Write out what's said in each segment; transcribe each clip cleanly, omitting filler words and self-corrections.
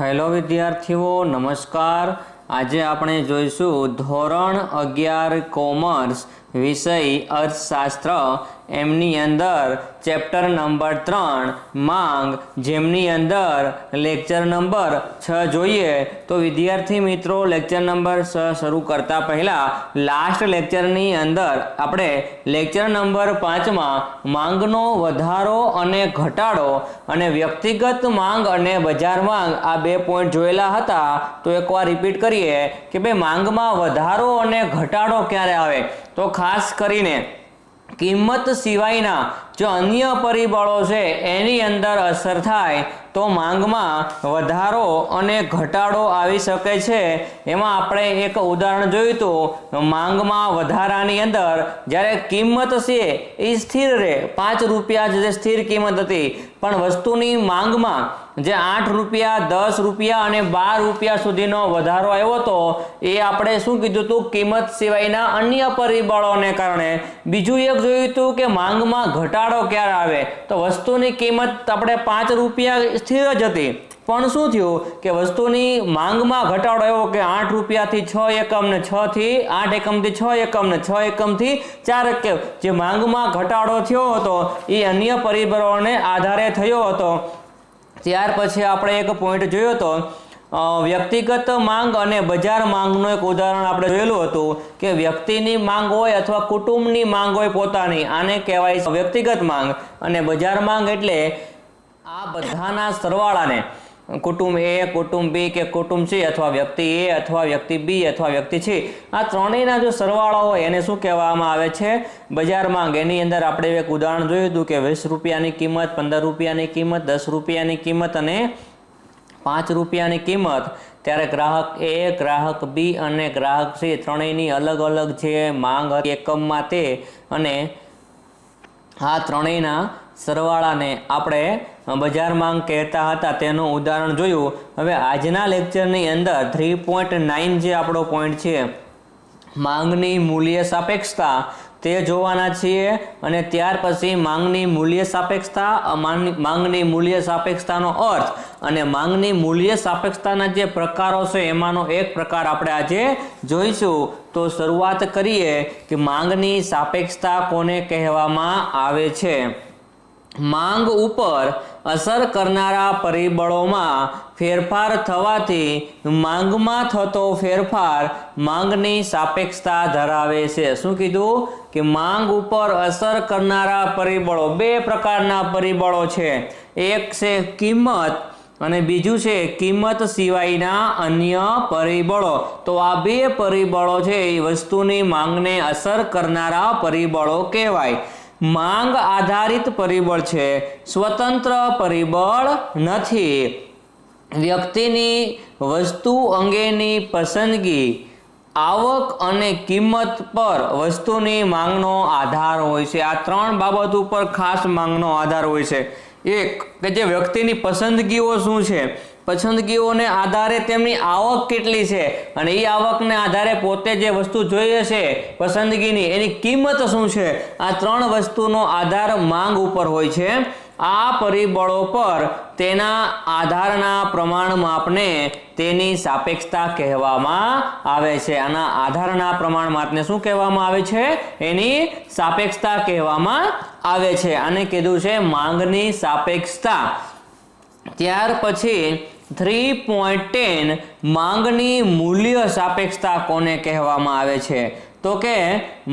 Hello विद्यार्थीओ नमस्कार। आज આપણે જોઈશું ધોરણ 11 કોમર્સ વિષય અર્થશાસ્ત્ર એમની અંદર ચેપ્ટર નંબર 3 માંગ જેમની અંદર લેક્ચર નંબર 6 જોઈએ તો વિદ્યાર્થી મિત્રો લેક્ચર નંબર 6 શરૂ કરતા પહેલા લાસ્ટ લેક્ચરની અંદર આપણે લેક્ચર નંબર 5 માં માંગનો વધારો અને ઘટાડો અને વ્યક્તિગત માંગ અને બજાર માંગ આ બે પોઈન્ટ જોયેલા હતા। તો એકવાર રિપીટ કરીએ કે ભાઈ માંગમાં વધારો અને ઘટાડો ક્યારે આવે તો ખાસ કરીને કિંમત સિવાયના जो अन्य परिबळो छे एनी अंदर असर थाय तो मांगमां वधारो अने घटाडो आवी शके छे। एमां आपणे एक उदाहरण जोयुं तो मांगमां वधारानी अंदर ज्यारे किंमत छे ए स्थिर रहे 5 रुपया जे स्थिर किंमत हती पण वस्तुनी मांगमां जे 8 रुपया 10 रुपया अने 12 रुपया सुधीनो वधारो आव्यो तो ए आपणे शुं कीधुं तो किंमत सिवायना अन्य परिबळोने कारणे। बीजुं एक जोयुं तो के मांगमां घटाडो क्यारे आवे तो वस्तुनी किंमत आपणे 5 रुपया स्थिर ज हती पण शुं थयुं के वस्तुनी मांगमां घटाडो एवो के 8 रुपया थी 6 एकम ने 6 थी 8 एकम थी 6 एकम ने 6 एकम थी 4 एकम जे मांगमां घटाडो थयो हतो ए अन्य परिबळोने आधारे थयो हतो। त्यार पछी आपणे एक पॉइंट जोयो तो व्यक्तिगत मांग अने बजार मांगनुं एक उदाहरण आपणे जोयेलुं हतुं के व्यक्तिनी मांग होय अथवा कुटुंबनी मांग होय पोतानी आने कहेवाय व्यक्तिगत मांग अने बजार मांग एटले आ बधाना सरवाळाने कुटुंब ए कुटुंब बी के कुटुंब सी अथवा व्यक्ति ए अथवा व्यक्ति बी अथवा व्यक्ति सी आ त्रणेयना जो सरवाळो होय एने शुं कहेवामां आवे छे बजार मांग। एनी अंदर आपणे एक उदाहरण जोयुं हतुं के 20 रुपयानी किंमत 15 रुपयानी किंमत 10 रुपयानी किंमत अने 5 रुपयानी किंमत त्यारे ग्राहक ए ग्राहक बी अने ग्राहक सी त्रणेयनी अलग अलग जे मांग एकममां ते अने आ त्रणेयना सरवाळाने आपणे बजार मांग कहेता हता तेनुं उदाहरण जोयुं। हवे आजना लेक्चरनी अंदर 3.9 जे आपणो पॉइंट छे मांगनी मूल्य सापेक्षता ते जोवाना छीए अने त्यार पछी मांगनी मूल्य सापेक्षता मांगनी मूल्य सापेक्षतानो अर्थ अने मांगनी मूल्य सापेक्षताना जे प्रकारो छे एमानो एक प्रकार आपणे आजे जोईशुं। तो शरूआत करीए कि मांगनी सापेक्षता कोने कहेवामां आवे छे। मांग उपर असर करनारा परिबळोमां फेरफार थवाथी मांगमां थतो फेरफार मांगनी सापेक्षता धरावे छे। शुं कीधुं के मांग उपर असर करनारा परिबळो बे प्रकारना परिबळो छे, एक छे किंमत अने बीजुं छे किंमत सिवायना अन्य परिबळो। तो आ बे परिबळो छे ए वस्तुनी मांगने असर करनारा परिबळो कहेवाय। मांग आधारित परिबळ छे, स्वतंत्र परिबळ नथी। व्यक्तिनी वस्तु अंगेनी पसंदगी आवक अने किंमत पर वस्तुनी मांगनो आधार होय छे। आ त्रण बाबत उपर खास मांगनो आधार होय छे। एक के जे व्यक्तिनी पसंदगीओ शुं छे, पसंदगीओने आधारे तेमनी आवक केटली छे अने ई आवकने आधारे पोते जे वस्तु जोईए छे पसंदगीनी एनी किंमत शुं छे। आ त्रण वस्तुनो आधार मांग उपर होय छे। आ परिबळो पर तेना आधारना प्रमाणमापने तेनी सापेक्षता कहेवामां आवे छे। आना आधारना प्रमाणमापने शुं कहेवामां आवे छे? एनी सापेक्षता कहेवामां आवे छे। आने कीधुं छे मांगनी सापेक्षता। त्यार पछी 3.10 मांगनी मूल्य सापेक्षता कोने कहेवामां आवे छे तो के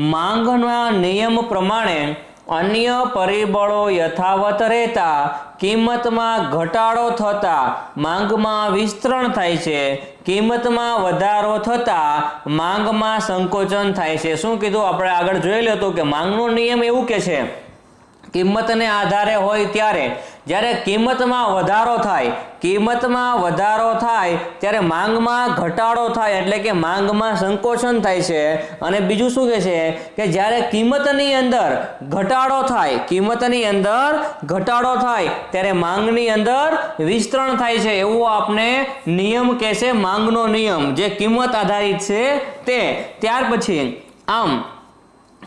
मांगना नियम प्रमाणे अन्य परिबळो यथावत रहेता किंमतमां घटाडो थता मांगमां विस्तरण थाय छे, किंमतमां वधारो थता मांगमां संकोचन थाय छे। शुं कीधुं आपणे आगळ जोयेલું હતું કે मांगनो नियम एवुं के छे किंमतने आधारे होय त्यारे ज्यारे किंमतमां वधारो थाय त्यारे मांगमां घटाडो थाय एटले के मांगमां संकोचन थाय छे। अने बीजुं शुं कहे छे के ज्यारे किंमतनी अंदर घटाडो थाय त्यारे मांगनी अंदर विस्तरण थाय छे एवो आपने नियम कहेशे मांगनो नियम जे किंमत आधारित छे ते। त्यार पछी आम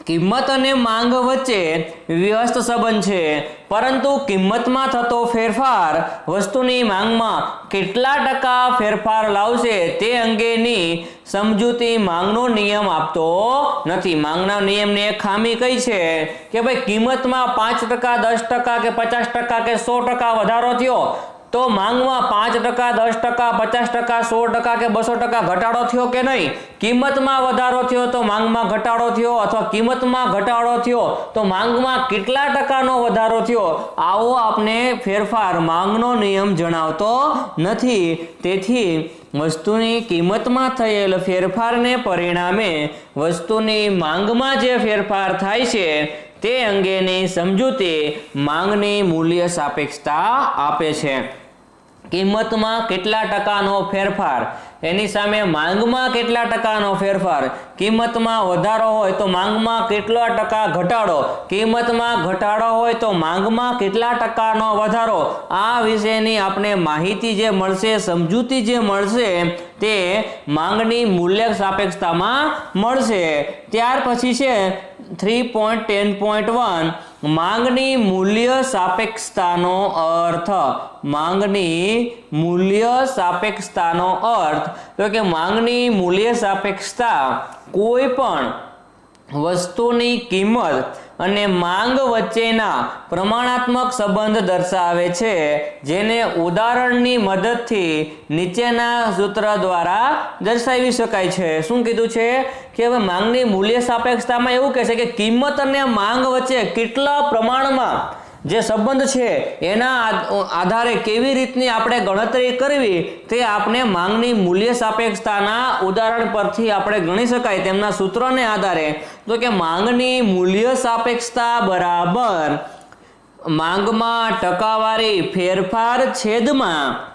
કિંમત અને માંગ વચ્ચે વ્યસ્ત સંબંધ છે, પરંતુ કિંમતમાં થતો ફેરફાર વસ્તુની માંગમાં કેટલા ટકા ફેરફાર લાવશે તે અંગેની સમજૂતી માંગનો નિયમ આપતો નથી. માંગના નિયમની એક ખામી કઈ છે કે ભાઈ કિંમતમાં 5%, 10% કે 50% કે 100% વધારો થયો તો માંગમાં 5%, 10%, 50%, 100% કે 200% ઘટાડો થયો કે નહીં? કિંમતમાં વધારો થયો તો માંગમાં ઘટાડો થયો, અથવા કિંમતમાં ઘટાડો થયો તો માંગમાં કેટલા ટકાનો વધારો થયો? આવો આપણે ફેરફાર માંગનો નિયમ જણાવતો નથી. તેથી વસ્તુની કિંમતમાં થયેલ ફેરફારને પરિણામે વસ્તુની માંગમાં જે ફેરફાર થાય છે તે અંગેની સમજૂતી માંગની મૂલ્ય સાપેક્ષતા આપે છે. કિંમતમાં કેટલા ટકાનો ફેરફાર, એની સામે માંગમાં કેટલા ટકાનો ફેરફાર. કિંમતમાં વધારો હોય તો માંગમાં કેટલા ટકા ઘટાડો, કિંમતમાં ઘટાડો હોય તો માંગમાં કેટલા ટકાનો વધારો. આ વિશેની આપણે માહિતી જે મળશે, સમજૂતી જે મળશે તે માંગની મૂલ્ય સાપેક્ષતામાં મળશે. ત્યાર પછી છે 3.10.1 માંગની મૂલ્ય સાપેક્ષતાનો અર્થ. માંગની મૂલ્ય સાપેક્ષતાનો અર્થ તો કે માંગની મૂલ્ય સાપેક્ષતા કોઈ પણ વસ્તુની કિંમત અને માંગ વચ્ચેના પ્રમાણાત્મક સંબંધ દર્શાવે છે, જેને ઉદાહરણની મદદથી નીચેના સૂત્ર દ્વારા દર્શાવી શકાય છે. શું કીધું છે કે હવે માંગની મૂલ્ય સાપેક્ષતામાં એવું કહે છે કે કિંમત અને માંગ વચ્ચે કેટલા પ્રમાણમાં જે સંબંધ છે એના આધારે કેવી રીતની આપણે ગણતરી કરવી તે આપણે માંગની મૂલ્ય સાપેક્ષતાના ઉદાહરણ પરથી આપણે ગણી શકાય, તેમના સૂત્રને આધારે. તો કે માંગની મૂલ્ય સાપેક્ષતા બરાબર માંગમાં ટકાવારી ફેરફાર છેદમાં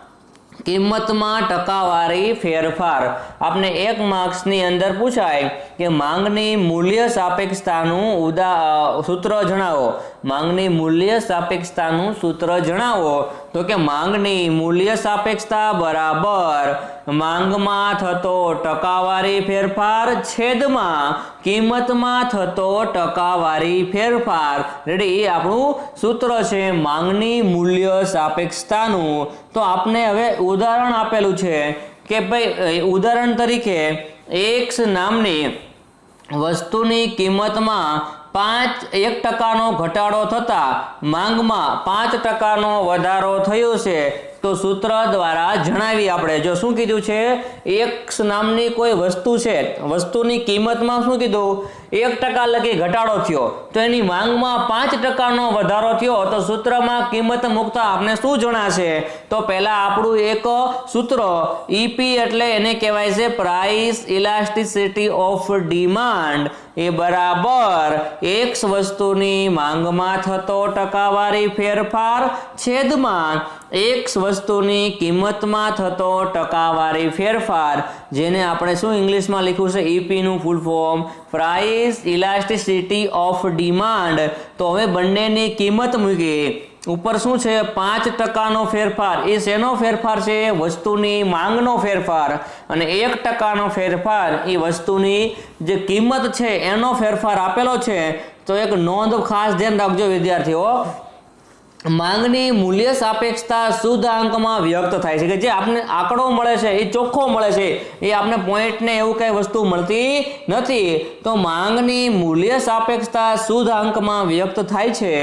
કિંમતમાં ટકાવારી ફેરફાર. આપણે 1 માર્ક્સની અંદર પૂછાય કે માંગની મૂલ્ય સાપેક્ષતાનું સૂત્ર જણાવો. માંગની મૂલ્ય સાપેક્ષતાનું સૂત્ર જણાવો. તો કે માંગની મૂલ્ય સાપેક્ષતા બરાબર માંગમાં થતો ટકાવારી ફેરફાર છેદમાં કિંમતમાં થતો ટકાવારી ફેરફાર. રેડી? એ આપણું સૂત્ર છે માંગની મૂલ્ય સાપેક્ષતાનું. તો આપણે હવે ઉદાહરણ આપેલું છે કે ભાઈ ઉદાહરણ તરીકે X નામની વસ્તુની કિંમતમાં 1% ઘટાડો થતા માંગમાં 5% વધારો થયો છે. તો સૂત્ર દ્વારા જણાવી આપણે. જો શું કીધું છે, X નામની કોઈ વસ્તુ છે, વસ્તુની કિંમતમાં શું કીધું 1% લગી ઘટાડો થયો તો એની માંગમાં 5% વધારો થયો. તો સૂત્રમાં કિંમત મૂકતા આપણે શું જણાશે? તો પહેલા આપણું એક સૂત્ર EP એટલે એને કહેવાય છે પ્રાઇસ ઇલાસ્ટિસિટી ઓફ ડિમાન્ડ. એ બરાબર X વસ્તુની માંગમાં થતો ટકાવારી ફેરફાર છેદમાં X વસ્તુની કિંમતમાં થતો ટકાવારી ફેરફાર, જેને આપણે શું ઇંગ્લિશમાં લખ્યું છે EP નું full form price elasticity of demand. તો હવે બંનેની કિંમત મૂકી, ઉપર શું છે 5%નો ફેરફાર. એ શેનો ફેરફાર છે? વસ્તુની માંગનો ફેરફાર. અને 1%નો ફેરફાર એ વસ્તુની જે કિંમત છે એનો ફેરફાર આપેલો છે. તો એક નોંધ ખાસ ધ્યાન રાખજો વિદ્યાર્થીઓ, માંગની મૂલ્ય સાપેક્ષતા શુદ્ધ અંકમાં વ્યક્ત થાય છે કે જે આપણે આંકડો મળે છે એ ચોખ્ખો મળે છે, એ આપણે પોઈન્ટને એવું કઈ વસ્તુ મળતી નથી. તો માંગની મૂલ્ય સાપેક્ષતા શુદ્ધ અંકમાં વ્યક્ત થાય છે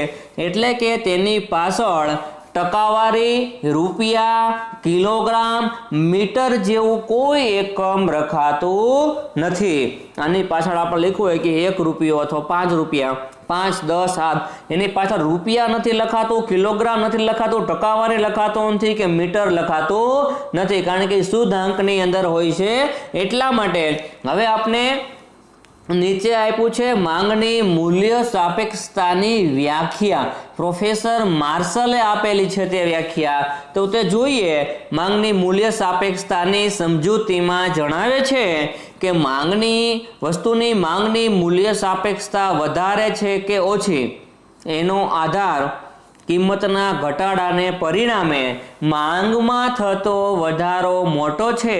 એટલે કે તેની પાછળ ટકાવારી, રૂપિયા, કિલોગ્રામ, મીટર જેવું કોઈ એકમ રખાતું નથી. આની પાછળ આપણે લખ્યું હોય કે 1 રૂપિયો અથવા 5 રૂપિયા, 5, 10, 7, એની પાછળ રૂપિયા નથી લખાતું, કિલોગ્રામ નથી લખાતું, ટકાવારી લખાતું નથી કે મીટર લખાતું નથી, કારણ કે શુદ્ધ અંકની અંદર હોય છે એટલા માટે. હવે આપણે નીચે આપ્યું છે માંગની મૂલ્ય સાપેક્ષતાની વ્યાખ્યા. પ્રોફેસર માર્શલે આપેલી છે તે વ્યાખ્યા. તો તે જોઈએ. માંગની મૂલ્ય સાપેક્ષતાની સમજૂતીમાં જણાવે છે કે વસ્તુની માંગની મૂલ્ય સાપેક્ષતા વધારે છે કે ઓછી એનો આધાર કિંમતના ઘટાડાને પરિણામે માંગમાં થતો વધારો મોટો છે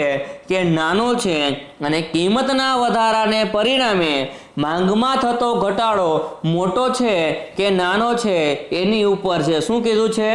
કે નાનો છે, અને કિંમતના વધારાને પરિણામે માંગમાં થતો ઘટાડો મોટો છે કે નાનો છે એની ઉપર છે. શું કીધું છે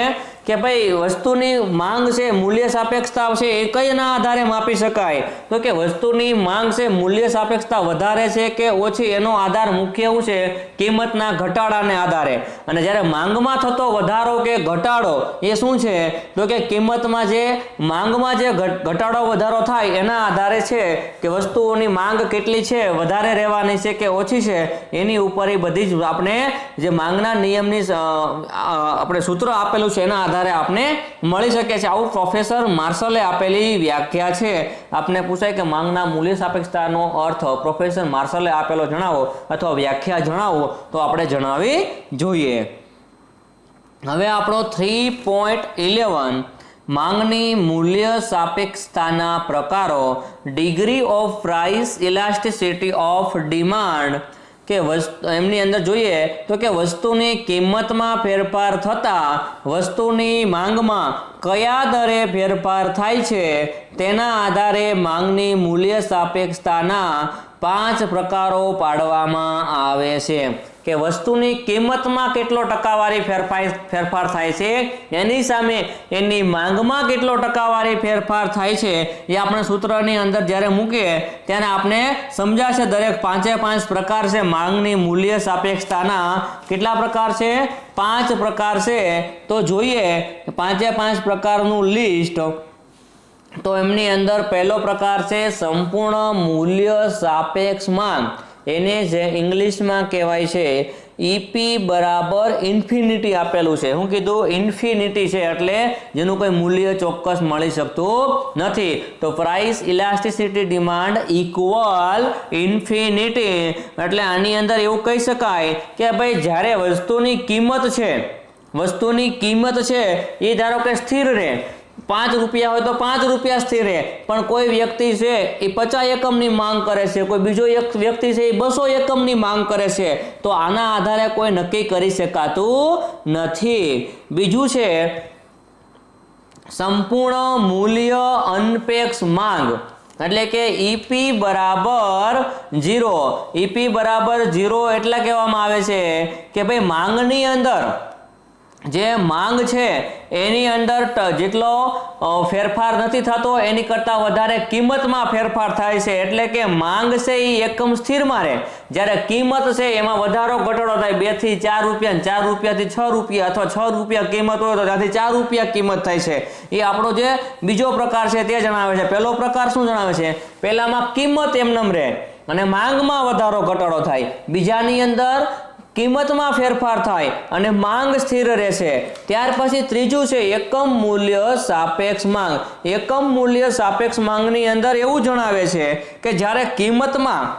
કે ભાઈ વસ્તુની માંગ છે, મૂલ્ય સાપેક્ષતા છે એ કઈના આધારે માપી શકાય? તો કે વસ્તુની માંગ છે, મૂલ્ય સાપેક્ષતા વધારે છે કે ઓછી એનો આધાર મુખ્ય શું છે? કિંમતના ઘટાડાને આધારે. અને જ્યારે માંગમાં થતો વધારો કે ઘટાડો એ શું છે? તો કે કિંમતમાં જે માંગમાં જે ઘટાડો વધારો થાય એના આધારે છે કે વસ્તુઓની માંગ કેટલી છે, વધારે રહેવાની છે કે ઓછી છે, એની ઉપર એ બધી જ આપણે જે માંગના નિયમની આપણે સૂત્ર આપેલું છે એના આધારે આપણે મળી શકે છે. આવું પ્રોફેસર માર્શલે આપેલી વ્યાખ્યા છે. આપને પૂછાય કે માંગના મૂલ્ય સાપેક્ષતાનો અર્થ પ્રોફેસર માર્શલે આપેલો જણાવો અથવા વ્યાખ્યા જણાવો, તો આપણે જણાવી જોઈએ. હવે આપણો 3.11 માંગની મૂલ્ય સાપેક્ષતાના પ્રકારો, degree of price elasticity of demand, કે એમની અંદર જોઈએ તો કે વસ્તુની કિંમતમાં ફેરફાર થતા વસ્તુની માંગમાં કયા દરે ફેરફાર થાય છે તેના આધારે માંગની મૂલ્ય સાપેક્ષતાના 5 પ્રકારો પાડવામાં આવે છે. કે વસ્તુની કિંમતમાં કેટલો ટકાવારી ફેરફાર થાય છે એની સામે એની માંગમાં કેટલો ટકાવારી ફેરફાર થાય છે એ આપણે સૂત્રની અંદર જ્યારે મૂકીએ ત્યારે આપણે સમજાશે. દરેક 5 પ્રકાર છે માંગની મૂલ્ય સાપેક્ષતાના. કેટલા પ્રકાર છે? 5 પ્રકાર છે. તો જોઈએ 5 પ્રકારનું લિસ્ટ. તો એમની અંદર પહેલો પ્રકાર છે સંપૂર્ણ મૂલ્ય સાપેક્ષ માંગ. એને જે ઇંગ્લિશમાં કહેવાય છે ઈપી બરાબર ઇન્ફિનિટી આપેલું છે. શું કીધું? ઇન્ફિનિટી છે એટલે જેનું કોઈ મૂલ્ય ચોક્કસ મળી શકતું નથી. તો price elasticity demand equal infinity. એટલે આની અંદર એવું કહી શકાય કે ભાઈ જ્યારે વસ્તુની કિંમત છે એ ધારો કે સ્થિર રહે, 5 રૂપિયા હોય તો 5 રૂપિયા સ્થિર રહે, પણ કોઈ વ્યક્તિ છે એ 50 એકમની માંગ કરે છે, કોઈ બીજો એક વ્યક્તિ છે એ 200 એકમની માંગ કરે છે, તો આના આધારે કોઈ નક્કી કરી શકાતું નથી. બીજું છે સંપૂર્ણ મૂલ્ય અનપેક્ષ માંગ. એટલે કે ઈપી બરાબર 0. ઈપી બરાબર 0 એટલે કહેવામાં આવે છે કે ભાઈ માંગની અંદર જે માંગ છે એની અંદર જેટલો ફેરફાર નથી થતો એની કરતાં વધારે કિંમતમાં ફેરફાર થાય છે. એટલે કે માંગ છે એ એકમ સ્થિરમાં રહે, જ્યારે કિંમત છે એમાં વધારો ઘટાડો થાય. 2 થી 4 રૂપિયા, 4 રૂપિયાથી 6 રૂપિયા, અથવા 6 રૂપિયા કિંમત હોય તો ત્યાંથી 4 રૂપિયા કિંમત થાય છે. એ આપણો જે બીજો પ્રકાર છે તે જણાવે છે. પહેલો પ્રકાર શું જણાવે છે? પહેલામાં કિંમત એમનેમ રહે અને માંગમાં વધારો ઘટાડો થાય. બીજાની અંદર કિંમતમાં ફેરફાર થાય અને માંગ સ્થિર રહેશે. ત્યાર પછી ત્રીજું છે એકમ મૂલ્ય સાપેક્ષ માંગ. એકમ મૂલ્ય સાપેક્ષ માંગની અંદર એવું જણાવે છે કે જ્યારે કિંમતમાં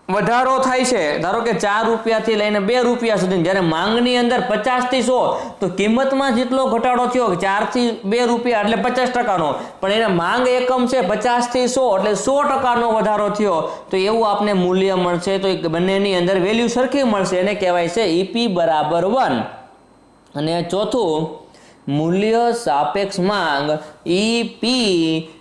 વધારો થાય છે, ધારો કે 4 રૂપિયાથી લઈને 2 રૂપિયા સુધી, જ્યારે માંગની અંદર 50 થી 100, તો કિંમતમાં જેટલો ઘટાડો થયો 4 થી 2 રૂપિયા એટલે 50%નો, પણ એને માંગ એકમ છે 50 થી 100 એટલે 100%નો વધારો થયો, તો એવું આપને મૂલ્ય મળશે. તો બંનેની અંદર વેલ્યુ સરખી મળશે, એને કહેવાય છે ઈપી બરાબર 1. અને ચોથું મૂલ્ય સાપેક્ષ માંગ ઈપી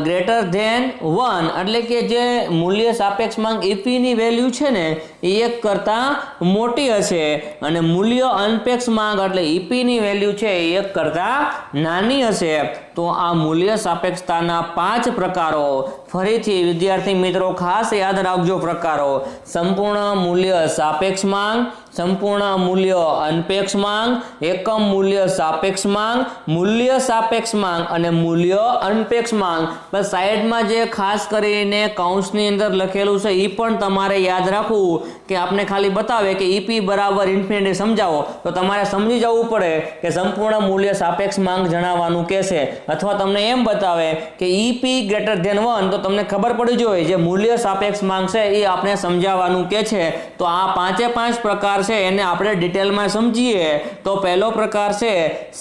ગ્રેટર ધેન 1, એટલે કે જે મૂલ્ય સાપેક્ષ માંગ ઈપી ની વેલ્યુ છે ને એ 1 કરતાં મોટી હશે, અને મૂલ્ય અનપેક્ષ માંગ એટલે ઈપી ની વેલ્યુ છે એ 1 કરતાં નાની હશે. તો આ મૂલ્ય સાપેક્ષતાના 5 પ્રકારો ફરીથી વિદ્યાર્થી મિત્રો ખાસ યાદ રાખજો. પ્રકારો: સંપૂર્ણ મૂલ્ય સાપેક્ષ માંગ, સંપૂર્ણ મૂલ્ય અનપેક્ષ માંગ, એકમ મૂલ્ય સાપેક્ષ માંગ, મૂલ્ય સાપેક્ષ માંગ અને મૂલ્ય અનપેક્ષ માંગ. બસ સાઈડમાં જે ખાસ કરીને કૌંસની અંદર લખેલું છે એ પણ તમારે યાદ રાખવું કે આપણે ખાલી બતાવે કે ઈપી બરાબર ઇન્ફિનિટી સમજાવો, તો તમારે સમજી જવું પડે કે સંપૂર્ણ મૂલ્ય સાપેક્ષ માંગ જણાવવાનું કહેશે, અથવા તમને એમ બતાવે કે ઈપી ગ્રેટર ધેન 1, તો તમને ખબર પડી જોઈએ જે મૂલ્ય સાપેક્ષ માંગ છે એ આપણે સમજાવવાનું કે છે. તો આ 5 પ્રકાર છે એને આપણે ડિટેલમાં સમજીએ. તો પહેલો પ્રકાર છે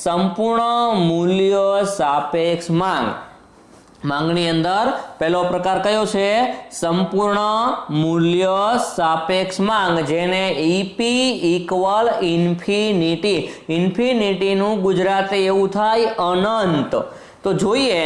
સંપૂર્ણ મૂલ્ય સાપેક્ષ માંગ. માંગની અંદર પહેલો પ્રકાર કયો છે? સંપૂર્ણ મૂલ્ય સાપેક્ષ માંગ, જેને ઈપી ઇક્વલ ઇન્ફિનિટી. ઇન્ફિનિટીનું ગુજરાતી એવું થાય અનંત. તો જોઈએ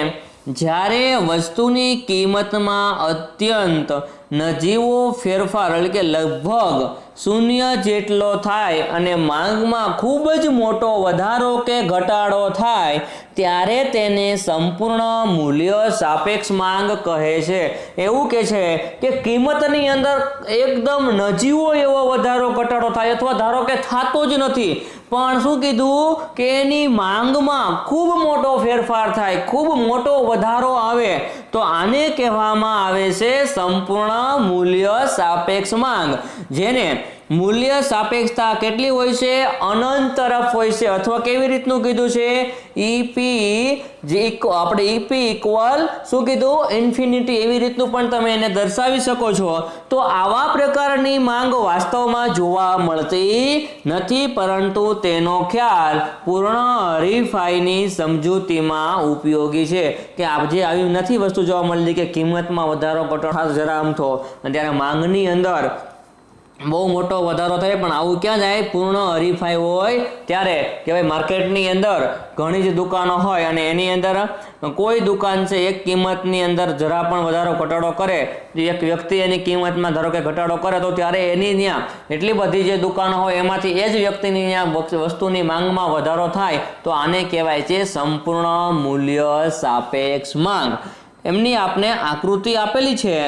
જ્યારે વસ્તુની કિંમતમાં અત્યંત નજીવો ફેરફાર એટલે કે લગભગ શૂન્ય જેટલો થાય અને માંગમાં ખૂબ જ મોટો વધારો કે ઘટાડો થાય ત્યારે તેને સંપૂર્ણ મૂલ્ય સાપેક્ષ માંગ કહે છે। એવું કે છે કે કિંમતની અંદર એકદમ નજીવો એવો વધારો ઘટાડો થાય અથવા ધારો કે થતો જ નથી પણ શું કીધું કે એની માંગમાં ખૂબ મોટો ફેરફાર થાય, ખૂબ મોટો વધારો આવે તો આને કહેવામાં આવે છે સંપૂર્ણ મૂલ્ય સાપેક્ષ માંગ। જેને મૂલ્ય સાપેક્ષતા કેટલી હોય છે? અનંત તરફ હોય છે અથવા કેવી રીતનું કીધું છે? આપણે ઈપી ઇક્વલ શું કીધું? ઇન્ફિનિટી, એવી રીતનું પણ તમે એને દર્શાવી શકો છો। તો આવા પ્રકારની માંગ વાસ્તવમાં જોવા મળતી નથી પરંતુ તેનો ખ્યાલ પૂર્ણ હરીફાઈની સમજૂતીમાં ઉપયોગી છે કે આજે આવી નથી વસ્તુ જોવા મળતી કે કિંમતમાં વધારો ઘટાડો જરા અમથો અને ત્યારે માંગની અંદર બહુ મોટો વધારો થાય પણ આવું ક્યાં જાય? પૂર્ણ હરીફાઈ હોય ત્યારે કે ભાઈ માર્કેટની અંદર ઘણી જ દુકાનો હોય અને એની અંદર કોઈ દુકાન છે એક કિંમતની અંદર જરા પણ વધારો ઘટાડો કરે, એક વ્યક્તિ એની કિંમતમાં ધારો કે ઘટાડો કરે તો ત્યારે એની ત્યાં એટલી બધી જે દુકાનો હોય એમાંથી એ જ વ્યક્તિની ત્યાં વસ્તુની માંગમાં વધારો થાય તો આને કહેવાય છે સંપૂર્ણ મૂલ્ય સાપેક્ષ માંગ। એમની આપણે આકૃતિ આપેલી છે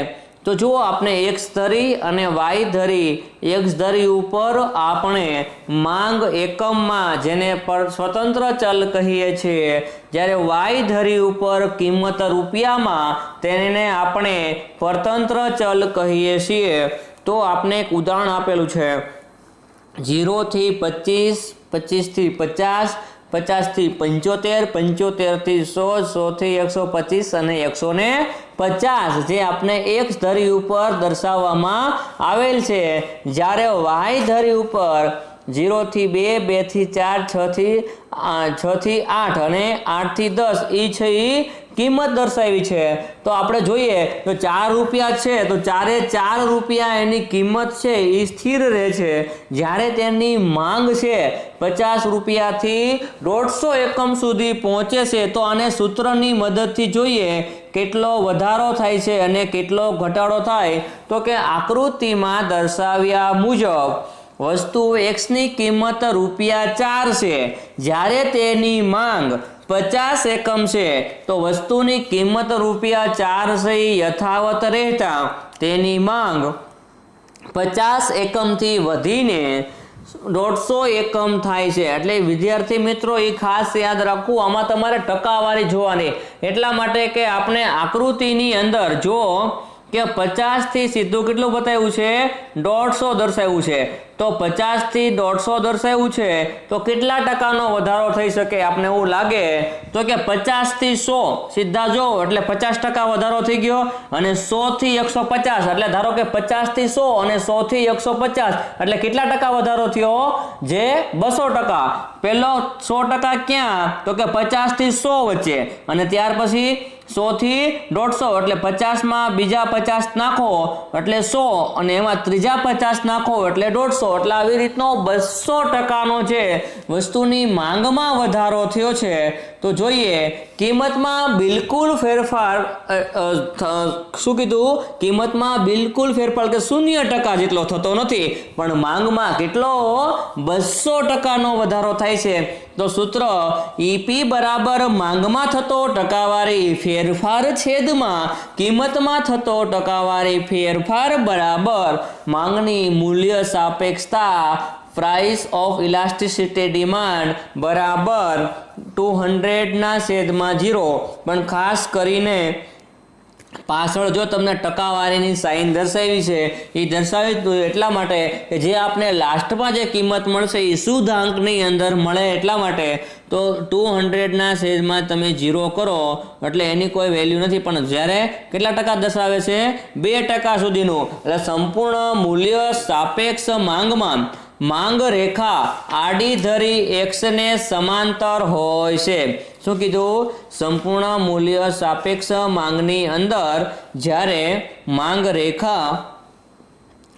તો જો આપણે એક્સ ધરી અને વાય ધરી, એક્સ ધરી ઉપર આપણે માંગ એકમમાં જેને સ્વતંત્ર ચલ કહીએ છીએ, જ્યારે વાય ધરી ઉપર કિંમત રૂપિયામાં તેને આપણે પરતંત્ર ચલ કહીએ છીએ। તો આપણે એક ઉદાહરણ આપેલું છે 0 થી 25, 25 થી 50, 50 થી 75, 75 થી 100, 100 થી 125 અને 150 જે આપણે એક્સ ધરી ઉપર દર્શાવવામાં આવેલ છે। જ્યારે વાય ધરી ઉપર 0 થી 2, 2 થી 4, 6 થી 8 અને 8 થી 10 એ છે એ કિંમત દર્શાવી છે। તો આપણે જોઈએ તો 4 રૂપિયા છે તો 4 રૂપિયા એની કિંમત છે એ સ્થિર રહે છે। જ્યારે તેની માંગ છે 50 રૂપિયાથી 150 એકમ સુધી પહોંચે છે તો આને સૂત્રની મદદથી જોઈએ કેટલો વધારો થાય છે અને કેટલો ઘટાડો થાય તો કે આકૃતિમાં દર્શાવ્યા મુજબ વસ્તુ x ની કિંમત ₹4 છે, જ્યારે તેની માંગ 50 એકમ છે તો વસ્તુની કિંમત ₹4 છે યથાવત રહેતા તેની માંગ 50 એકમથી વધીને 150 એકમ થાય છે। એટલે વિદ્યાર્થી મિત્રો એ ખાસ યાદ રાખવું, આમાં તમારે ટકાવારી જોવાની, એટલા માટે કે આપણે આકૃતિની અંદર જો કે 50 થી સીધું કેટલું બતાવ્યું છે? 150 દર્શાવ્યું છે। તો 50 થી 150 દર્શાવ્યું છે તો કેટલા ટકાનો વધારો થઈ શકે? આપણે એવું લાગે તો કે 50 થી 100 સીધા જો એટલે 50% વધારો થઈ ગયો અને 100 થી 150 એટલે ધારો કે 50 થી 100 અને 100 થી 150 એટલે કેટલા ટકા વધારો થયો? જે 200%। પહેલો 100% ક્યાં? તો કે 50 થી 100 વચ્ચે અને ત્યાર પછી 100 થી 150 એટલે 50 માં બીજા 50 નાખો એટલે 100 અને એમાં ત્રીજા 50 નાખો એટલે 150 એટલે આવી રીતનો 200%નો છે વસ્તુની માંગમાં વધારો થયો છે। તો જોઈએ કિંમતમાં બિલકુલ ફેરફાર શું કીધું? કિંમતમાં બિલકુલ ફેરફાર કે 0% જેટલો થતો નથી પણ માંગમાં કેટલો? 200%નો વધારો થાય છે। તો સૂત્ર ઈપી બરાબર માંગમાં થતો ટકાવારી ફેરફાર છેદમાં કિંમતમાં થતો ટકાવારી ફેરફાર બરાબર માંગની મૂલ્ય સાપેક્ષતા પ્રાઇસ ઓફ ઇલાસ્ટિસિટી ડિમાન્ડ બરાબર 200/0। પણ ખાસ કરીને પાછળ જો તમને ટકાવારીની સાઇન દર્શાવી છે એ દર્શાવી એટલા માટે કે જે આપણે લાસ્ટમાં જે કિંમત મળશે એ શુદ્ધ અંકની અંદર મળે એટલા માટે। તો 200/માં તમે 0 કરો એટલે એની કોઈ વેલ્યુ નથી પણ જ્યારે કેટલા ટકા દર્શાવે છે? 2% સુધીનું। એટલે સંપૂર્ણ મૂલ્ય સાપેક્ષ માંગમાં માંગ રેખા આડી ધરી x ને સમાંતર હોય છે। શું કીધું? સંપૂર્ણ મૂલ્ય સાપેક્ષ માંગની અંદર જ્યારે માંગ રેખા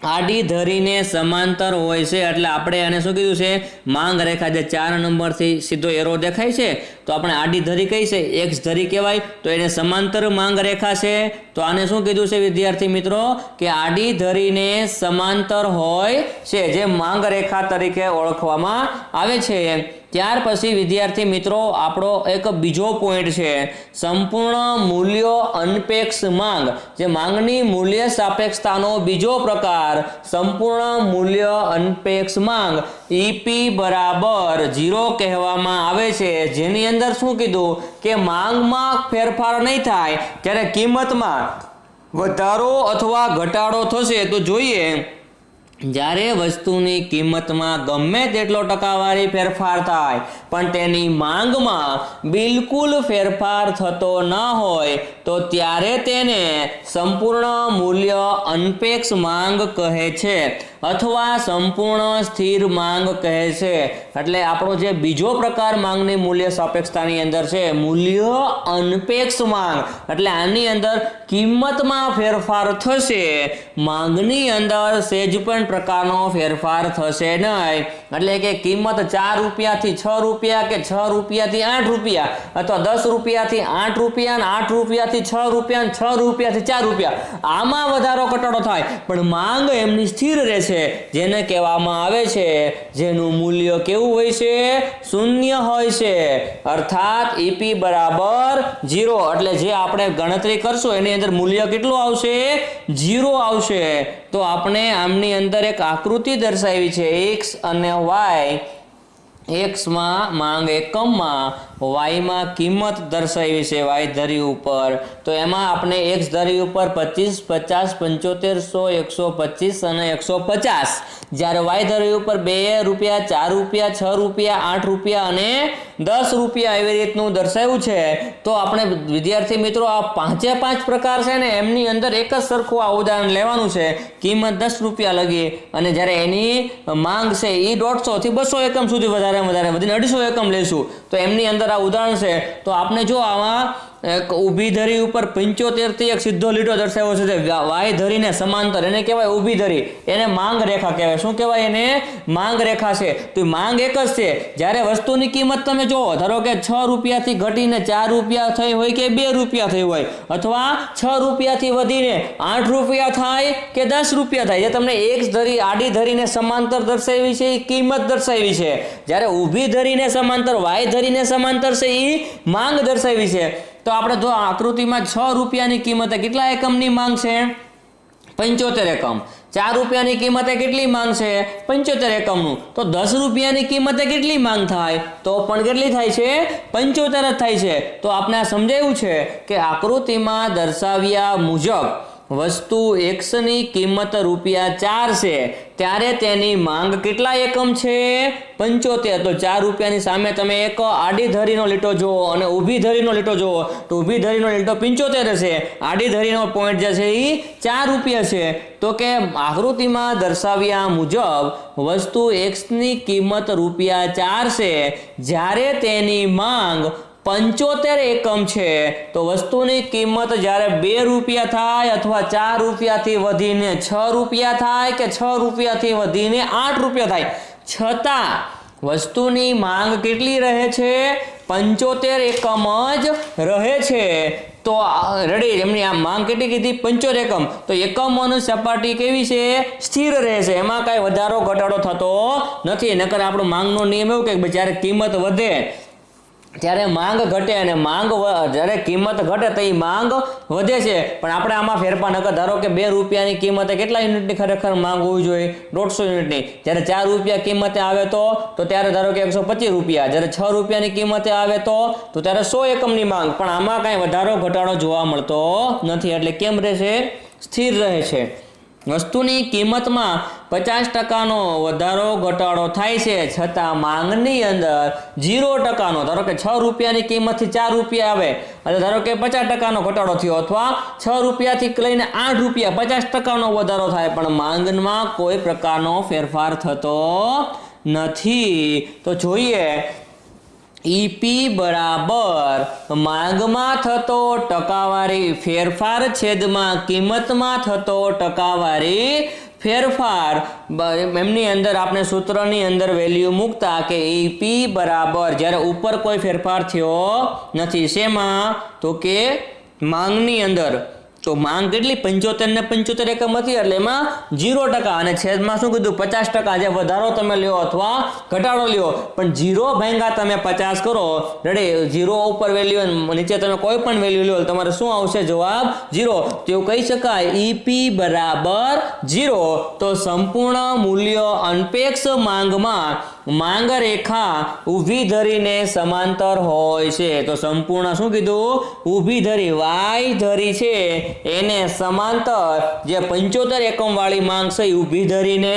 આડી ધરીને સમાંતર હોય છે એટલે આપણે આને શું કીધું છે? માંગ રેખા જે 4 નંબરથી સીધો એરો દેખાય છે તો तो આપણે આડી ધરી કઈ છે, એક્સ ધરી કહેવાય, તો એને સમાંતર માંગ રેખા છે. તો આને શું કીધું છે વિદ્યાર્થી મિત્રો કે આડી ધરીને સમાંતર હોય છે, જે માંગ રેખા તરીકે ઓળખવામાં આવે છે. ત્યાર પછી વિદ્યાર્થી મિત્રો આપણો એક બીજો પોઈન્ટ છે, સંપૂર્ણ મૂલ્ય અનપેક્ષ માંગ. જે માંગની મૂલ્ય સાપેક્ષતાનો બીજો પ્રકાર સંપૂર્ણ મૂલ્ય અનપેક્ષ માંગ ઈપી બરાબર 0 કહેવામાં આવે છે. જેની અંદર શું કીધું કે માંગમાં ફેરફાર નહીં થાય, જ્યારે કિંમતમાં વધારો અથવા ઘટાડો થશે. તો જોઈએ જ્યારે વસ્તુની કિંમતમાં ગમે તેટલો ટકાવારી ફેરફાર થાય પણ તેની માંગમાં બિલકુલ ફેરફાર થતો ન હોય તો ત્યારે તેને સંપૂર્ણ મૂલ્ય અનપેક્ષ માંગ કહે છે અથવા સંપૂર્ણ સ્થિર માંગ કહે છે. એટલે આપણો જે બીજો પ્રકાર માંગની મૂલ્ય સાપેક્ષતાની અંદર છે મૂલ્ય અનપેક્ષ માંગ. એટલે આની અંદર કિંમતમાં ફેરફાર થશે, માંગની અંદર સહેજ પણ પ્રકારનો ફેરફાર થશે નહીં. એટલે કે કિંમત 4 રૂપિયાથી 6 રૂપિયા કે 6 રૂપિયાથી 8 રૂપિયા અથવા 10 રૂપિયાથી 8 રૂપિયા અને 8 રૂપિયાથી 6 રૂપિયા અને 6 રૂપિયાથી 4 રૂપિયા આમાં વધારો ઘટાડો થાય પણ માંગ એમની સ્થિર રહેશે, જેને કહેવામાં આવે છે જેનું મૂલ્ય કેવું હોય છે, શૂન્ય હોય છે. અર્થાત ઈપી બરાબર 0. એટલે જે આપણે ગણતરી કરશું એની અંદર મૂલ્ય કેટલું આવશે, 0 આવશે. તો આપણે આમની અંદર એક આકૃતિ દર્શાવી છે, x અને y. x માં માંગ એકમમાં, y માં કિંમત દર્શાવી છે y ધરી ઉપર. તો એમાં આપણે x ધરી ઉપર 25, 50, 75, 100, 125 અને 150, જ્યારે y ધરી ઉપર 2 રૂપિયા, 4 રૂપિયા, 6 રૂપિયા, 8 રૂપિયા અને 10 રૂપિયા એવી રીતનું દર્શાવ્યું છે. તો આપણે વિદ્યાર્થી મિત્રો આ 5 પ્રકાર છે ને એમની અંદર એક જ સરખું આ ઉદાહરણ લેવાનું છે. કિંમત 10 રૂપિયા લગી અને જ્યારે એની માંગ છે એ 150 થી 200 એકમ સુધી વધારે વધીને 250 એકમ લેશું. તો એમની અંદર આ ઉદાહરણ છે. તો આપણે જો આમાં એક ઊભી ધરી ઉપર 75 થી એક સીધો લીટો દર્શાવ્યો છે, વાય ધરીને સમાંતર, એને કહેવાય ઊભી ધરી, એને માંગ રેખા કહેવાય. શું કહેવાય એને, માંગ રેખા છે. તો માંગ એક જ છે. જ્યારે વસ્તુની કિંમત તમે જોવો, ધારો કે 6 રૂપિયાથી ઘટીને 4 રૂપિયા થઈ હોય કે 2 રૂપિયા થઈ હોય, અથવા 6 રૂપિયાથી વધીને 8 રૂપિયા થાય કે 10 રૂપિયા થાય, જે તમને એક ધરી આડી ધરીને સમાંતર દર્શાવી છે એ કિંમત દર્શાવી છે. જ્યારે ઊભી ધરીને સમાંતર, વાય ધરીને સમાંતર છે એ માંગ દર્શાવી છે. તો આપણે જો આકૃતિમાં 6 રૂપિયાની કિંમતે કેટલા એકમની માંગ છે, 75 એકમ. 4 રૂપિયાની કિંમતે કેટલી માંગ છે, 75 એકમનું. તો 10 રૂપિયાની કિંમતે કેટલી માંગ થાય, તો પણ કેટલી થાય છે, 75 જ થાય છે. તો આપણે આ સમજાયું છે કે આકૃતિમાં દર્શાવ્યા મુજબ વસ્તુ x ની કિંમત ₹4 છે ત્યારે તેની માંગ કેટલા એકમ છે, 75. તો 4 રૂપિયાની સામે તમે એક આડી ધરીનો લીટો જુઓ અને ઊભી ધરીનો લીટો જુઓ, તો ઊભી ધરીનો લીટો 75 હશે, આડી ધરીનો પોઈન્ટ જે છે એ 4 રૂપિયા છે. તો કે આકૃતિમાં દર્શાવ્યા મુજબ વસ્તુ x ની કિંમત ₹4 છે જ્યારે તેની માંગ 75 એકમ છે. તો વસ્તુની કિંમત જ્યારે 2 રૂપિયા થાય અથવા 4 રૂપિયાથી વધીને 6 રૂપિયા થાય કે 6 રૂપિયાથી વધીને 8 રૂપિયા થાય, છતાં વસ્તુની માંગ કેટલી રહે છે, 75 એકમ જ રહે છે. તો રેડી, એમની આ માંગ કેટલી કીધી, 75 એકમ. તો એકમોની સપાટી કેવી છે, સ્થિર રહે છે, એમાં કાંઈ વધારો ઘટાડો થતો નથી. નકર આપણો માંગનો નિયમ એવું કે જ્યારે કિંમત વધે ત્યારે માંગ ઘટે અને જ્યારે કિંમત ઘટે તો એ માંગ વધે છે. પણ આપણે આમાં ફેરફાર નકર, ધારો કે 2 રૂપિયાની કિંમતે કેટલા યુનિટની ખરેખર માંગ હોવી જોઈએ, 150 યુનિટની. જ્યારે 4 રૂપિયા કિંમતે આવે તો ત્યારે ધારો કે 125 રૂપિયા. જ્યારે 6 રૂપિયાની કિંમતે આવે તો ત્યારે 100 એકમની માંગ. પણ આમાં કાંઈ વધારો ઘટાડો જોવા મળતો નથી. એટલે કેમ રહે છે, સ્થિર રહે છે. વસ્તુની કિંમતમાં 50% વધારો ઘટાડો થાય છે છતાં માંગની અંદર 0%, ધારો કે 6 રૂપિયાની કિંમતથી 4 રૂપિયા આવે અને ધારો કે 50% ઘટાડો થયો, અથવા 6 રૂપિયાથી લઈને 8 રૂપિયા 50% વધારો થાય પણ માંગમાં કોઈ પ્રકારનો ફેરફાર થતો નથી. તો જોઈએ ઈપી બરાબર માંગમાં થતો ટકાવારી ફેરફાર છેદમાં કિંમતમાં થતો ટકાવારી ફેરફાર એમની અંદર આપણે સૂત્રની અંદર વેલ્યુ મૂકતા કે ઈપી બરાબર જ્યારે ઉપર કોઈ ફેરફાર થયો નથી શેમાં તો કે માંગની અંદર તો માંગ કેટલી 75 ને 75 એકમ હતી એટલે એમાં 0% અને છેદમાં શું કીધું 50% જે વધારો તમે લ્યો અથવા ઘટાડો લ્યો પણ 0 ભાગ્યા તમે 50 કરો રેડી 0 ઉપર વેલ્યુ નીચે તમે કોઈ પણ વેલ્યુ લ્યો તમારે શું આવશે જવાબ 0 તો એવું કહી શકાય ઈપી બરાબર 0 તો સંપૂર્ણ મૂલ્ય અનપેક્ષ માંગમાં માંગ રેખા ઊભી ધરીને સમાંતર હોય છે તો સંપૂર્ણ શું કીધું ઊભી ધરી વાય ધરી છે એને સમાંતર જે 75 એકમ વાળી માંગ છે ઊભી ધરીને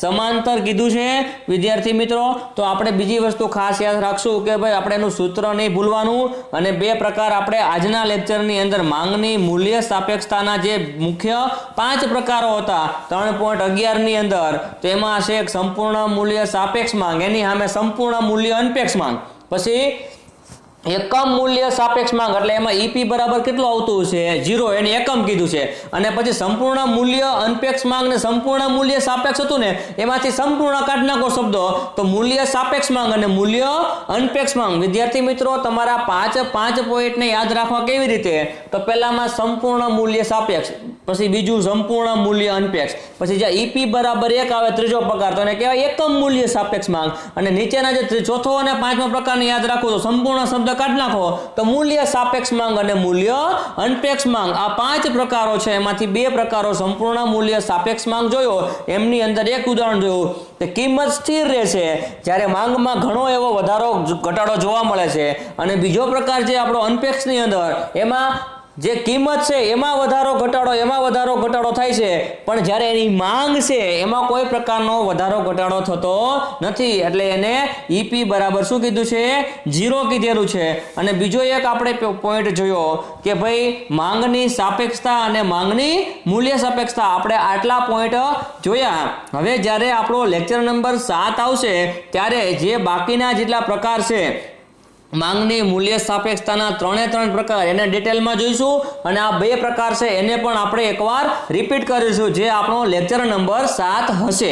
સમાંતર કીધું છે વિદ્યાર્થી મિત્રો તો આપણે બીજી વસ્તુ ખાસ યાદ રાખશું કે ભાઈ આપણે એનું સૂત્ર નહીં ભૂલવાનું અને બે પ્રકાર આપણે આજના લેક્ચરની અંદર માંગની મૂલ્ય સાપેક્ષતાના જે મુખ્ય 5 પ્રકારો હતા 3.11 ની અંદર તેમાં છે એક સંપૂર્ણ મૂલ્ય સાપેક્ષ માંગ એની સામે સંપૂર્ણ મૂલ્ય અનપેક્ષ માંગ પછી એકમ મૂલ્ય સાપેક્ષ માંગ એટલે એમાં ઈપી બરાબર કેટલું આવતું છે 0 એને એકમ કીધું છે અને પછી સંપૂર્ણ મૂલ્ય અનપેક્ષ માંગ ને સંપૂર્ણ મૂલ્ય સાપેક્ષ હતું ને એમાંથી સંપૂર્ણ કાઢી નાખો શબ્દો તો મૂલ્ય સાપેક્ષ માંગ અને મૂલ્ય અનપેક્ષ માંગ વિદ્યાર્થી મિત્રો તમારા પાંચ પોઈન્ટને યાદ રાખવા કેવી રીતે તો પહેલામાં સંપૂર્ણ મૂલ્ય સાપેક્ષ પછી બીજું સંપૂર્ણ મૂલ્ય અનપેક્ષ પછી જે ઈપી બરાબર 1 આવે ત્રીજો પ્રકાર તો એને કહેવાય એકમ મૂલ્ય સાપેક્ષ માંગ અને નીચેના જે ચોથો અને પાંચમો પ્રકારને યાદ રાખો તો સંપૂર્ણ શબ્દ કાઢી નાખો તો મૂલ્ય સાપેક્ષ માંગ અને મૂલ્ય અનપેક્ષ માંગ આ 5 પ્રકારો છે એમાંથી 2 પ્રકારો સંપૂર્ણ મૂલ્ય સાપેક્ષ માંગ જોયો એમની અંદર એક ઉદાહરણ જોયું કે કિંમત સ્થિર રહેશે જ્યારે માંગમાં ઘણો એવો વધારો ઘટાડો જોવા મળે છે અને બીજો પ્રકાર જે આપણો અનપેક્ષની અંદર એમાં જે કિંમત છે એમાં વધારો ઘટાડો થાય છે પણ જ્યારે એની માંગ છે એમાં કોઈ પ્રકારનો વધારો ઘટાડો થતો નથી એટલે એને ઈપી બરાબર શું કીધું છે 0 કીધેલું છે અને બીજો એક આપણે પોઈન્ટ જોયો કે ભાઈ માંગની સાપેક્ષતા અને માંગની મૂલ્ય સાપેક્ષતા આપણે આટલા પોઈન્ટ જોયા હવે જ્યારે આપણો લેક્ચર નંબર 7 આવશે ત્યારે જે બાકીના જેટલા પ્રકાર છે માંગની મૂલ્ય સાપેક્ષતાના 3 પ્રકાર એને ડિટેલમાં જોઈશું અને આ 2 પ્રકાર છે એને પણ આપણે એકવાર રિપીટ કરીશું જે આપણો લેક્ચર નંબર 7 હશે